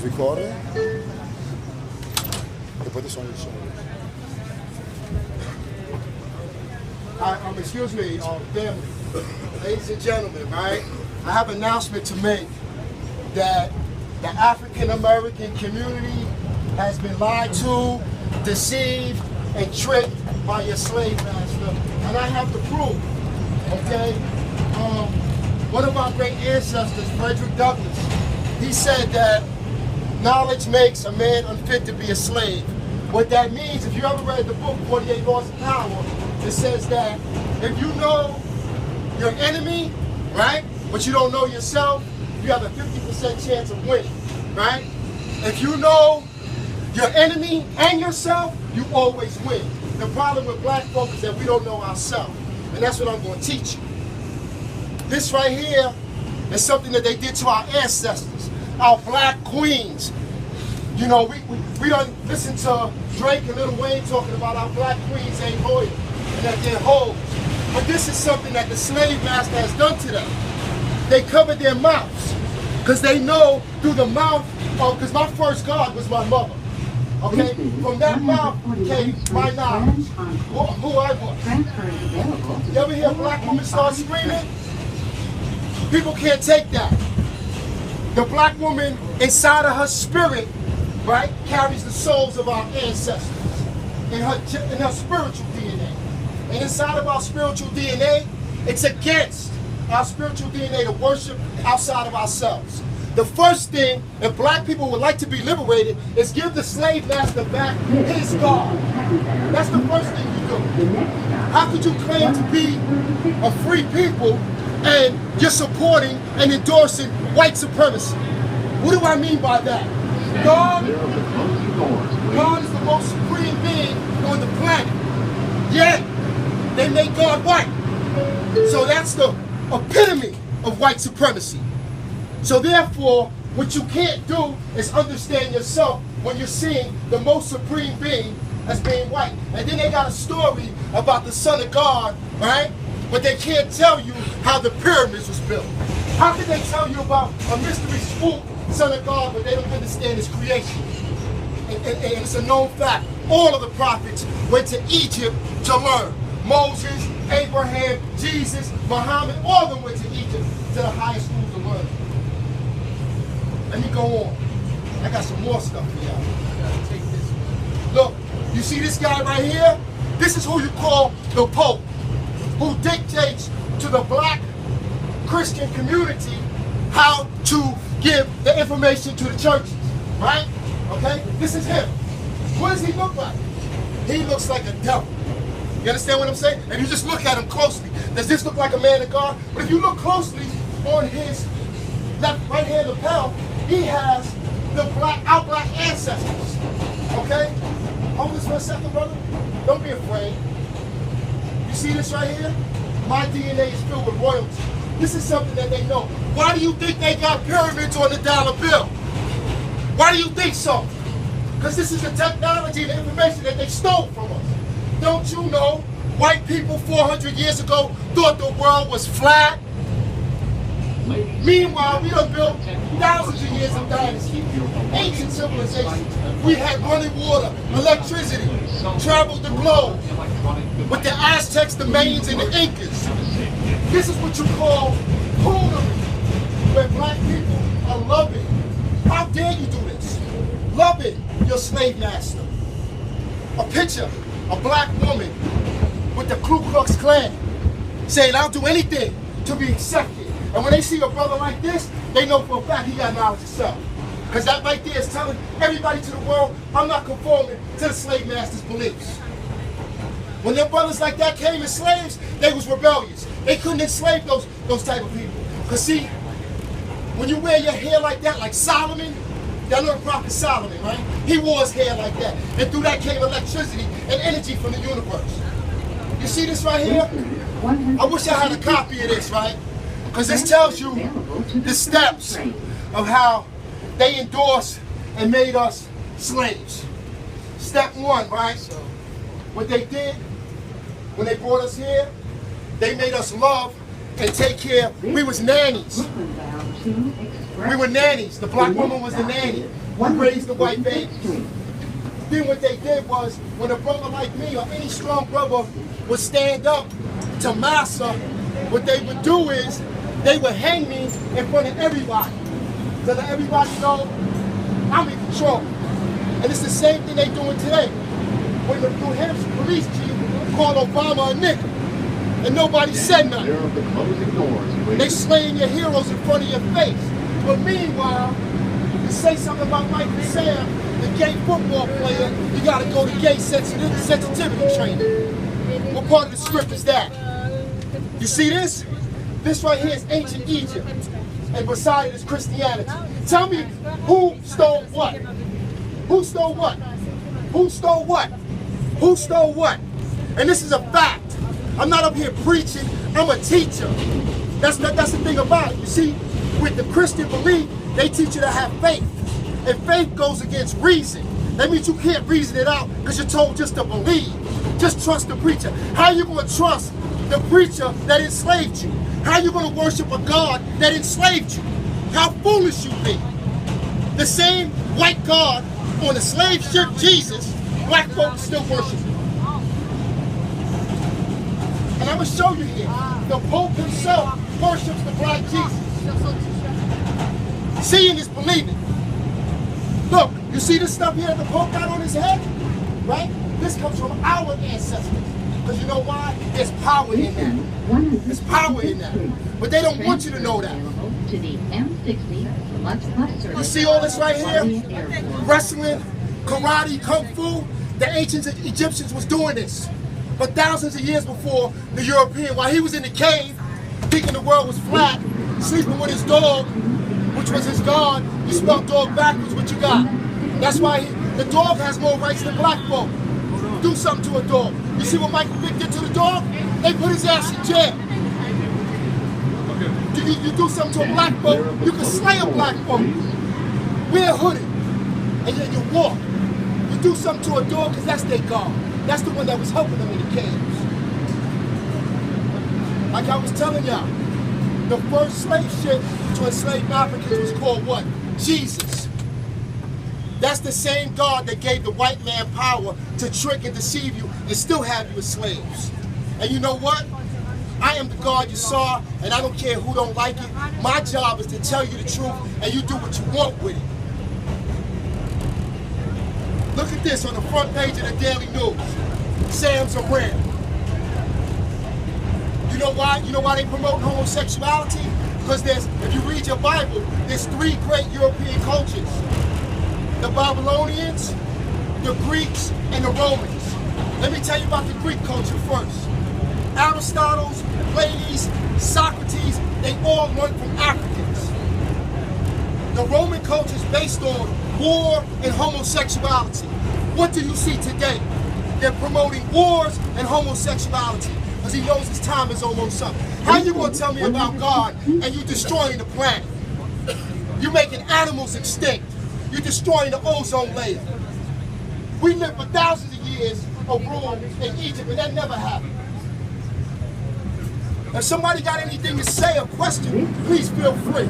recording. You put this on your shoulders. Excuse me, family, ladies and gentlemen, right? I have an announcement to make that the African American community has been lied to, deceived, and tricked by your slave master, and I have the proof. Okay, one of our great ancestors, Frederick Douglass, he said that knowledge makes a man unfit to be a slave. What that means, if you ever read the book 48 Laws of Power, it says that if you know your enemy, right, but you don't know yourself, you have a 50% chance of winning, right? If you know your enemy and yourself, you always win. The problem with black folk is that we don't know ourselves, and that's what I'm going to teach you. This right here is something that they did to our ancestors, our black queens. You know, we don't listen to Drake and Lil Wayne talking about our black queens ain't loyal and that they're hoes. But this is something that the slave master has done to them. They covered their mouths because they know through the mouth, because my first God was my mother. Okay? From that mouth came my knowledge, who I was. You ever hear a black woman start screaming? People can't take that. The black woman inside of her spirit, right, carries the souls of our ancestors in her spiritual DNA. And inside of our spiritual DNA, it's against our spiritual DNA to worship outside of ourselves. The first thing, if black people would like to be liberated, is give the slave master back his God. That's the first thing you do. How could you claim to be a free people and you're supporting and endorsing white supremacy? What do I mean by that? God is the most supreme being on the planet. Yet, they make God white. So that's the epitome of white supremacy. So therefore, what you can't do is understand yourself when you're seeing the most supreme being as being white. And then they got a story about the Son of God, right? But they can't tell you how the pyramids was built. How can they tell you about a mystery spook Son of God, but they don't understand his creation? And it's a known fact. All of the prophets went to Egypt to learn. Moses, Abraham, Jesus, Muhammad, all of them went to Egypt to the highest schools to learn. Let me go on. I got some more stuff for y'all. I gotta take this. Look, you see this guy right here? This is who you call the Pope, who dictates to the black Christian community how to give the information to the churches, right? Okay? This is him. What does he look like? He looks like a devil. You understand what I'm saying? And you just look at him closely. Does this look like a man of God? But if you look closely on his right hand lapel, he has our black ancestors. Okay? Hold this for a second, brother. Don't be afraid. You see this right here? My DNA is filled with royalty. This is something that they know. Why do you think they got pyramids on the dollar bill? Why do you think so? Because this is the technology and the information that they stole from us. Don't you know white people 400 years ago thought the world was flat? Meanwhile, we done built thousands of years of dynasty, ancient civilizations. We had running water, electricity, traveled the globe with the Aztecs, the Mayans, and the Incas. This is what you call foolery, where black people are loving. How dare you do this? Loving your slave master. A picture, a black woman with the Ku Klux Klan saying, I'll do anything to be accepted. And when they see a brother like this, they know for a fact he got knowledge of self. Because that right there is telling everybody to the world, I'm not conforming to the slave master's beliefs. When their brothers like that came as slaves, they was rebellious. They couldn't enslave those type of people. Because see, when you wear your hair like that, like Solomon, y'all know the prophet Solomon, right? He wore his hair like that. And through that came electricity and energy from the universe. You see this right here? I wish I had a copy of this, right? Because this tells you the steps of how they endorsed and made us slaves. Step one, right? What they did when they brought us here, they made us love and take care. We was nannies. We were nannies. The black woman was the nanny. We raised the white babies. Then what they did was, when a brother like me or any strong brother would stand up to massa, what they would do is they would hang me in front of everybody to let everybody know I'm in control. And it's the same thing they doing today. When the New Hampshire police chief called Obama a nigger, and nobody said nothing. They slaying your heroes in front of your face. But meanwhile, you say something about Michael Sam, the gay football player, you gotta go to gay sensitivity training. What part of the script is that? You see this? This right here is ancient Egypt, and beside it is Christianity. Tell me who stole what? Who stole what? Who stole what? Who stole what? And this is a fact. I'm not up here preaching, I'm a teacher. That's the thing about it. You see, with the Christian belief, they teach you to have faith. And faith goes against reason. That means you can't reason it out because you're told just to believe. Just trust the preacher. How are you going to trust the preacher that enslaved you? How are you going to worship a God that enslaved you? How foolish you be. The same white God on the slave ship Jesus, black folks still worship. And I'm going to show you here. The Pope himself worships the black Jesus. Seeing is believing. Look, you see this stuff here that the Pope got on his head? Right? This comes from our ancestors. Because you know why? There's power in that. There's power in that. But they don't want you to know that. You see all this right here? Wrestling, karate, kung fu. The ancient Egyptians was doing this. But thousands of years before the European, while he was in the cave, thinking the world was flat, sleeping with his dog, which was his God. You spell dog backwards, what you got? That's why the dog has more rights than black folk. Do something to a dog. You see what Michael Vick did to the dog? They put his ass in jail. You do something to a black folk, you can slay a black folk. Wear hooded, and then you walk. You do something to a dog because that's their God. That's the one that was helping them in the caves. Like I was telling y'all, the first slave ship to enslave Africans was called what? Jesus. That's the same God that gave the white man power to trick and deceive you and still have you as slaves. And you know what? I am the God Yassar, and I don't care who don't like it. My job is to tell you the truth, and you do what you want with it. Look at this on the front page of the Daily News. Sam's around. You know why? You know why they promote homosexuality? Because if you read your Bible, there's 3 great European cultures. The Babylonians, the Greeks, and the Romans. Let me tell you about the Greek culture first. Aristotle, Plato, Socrates, they all learned from Africans. The Roman culture is based on war and homosexuality. What do you see today? They're promoting wars and homosexuality because he knows his time is almost up. How you going to tell me about God and you destroying the planet? You're making animals extinct. You're destroying the ozone layer. We lived for thousands of years of rule in Egypt, and that never happened. If somebody got anything to say or question, please feel free.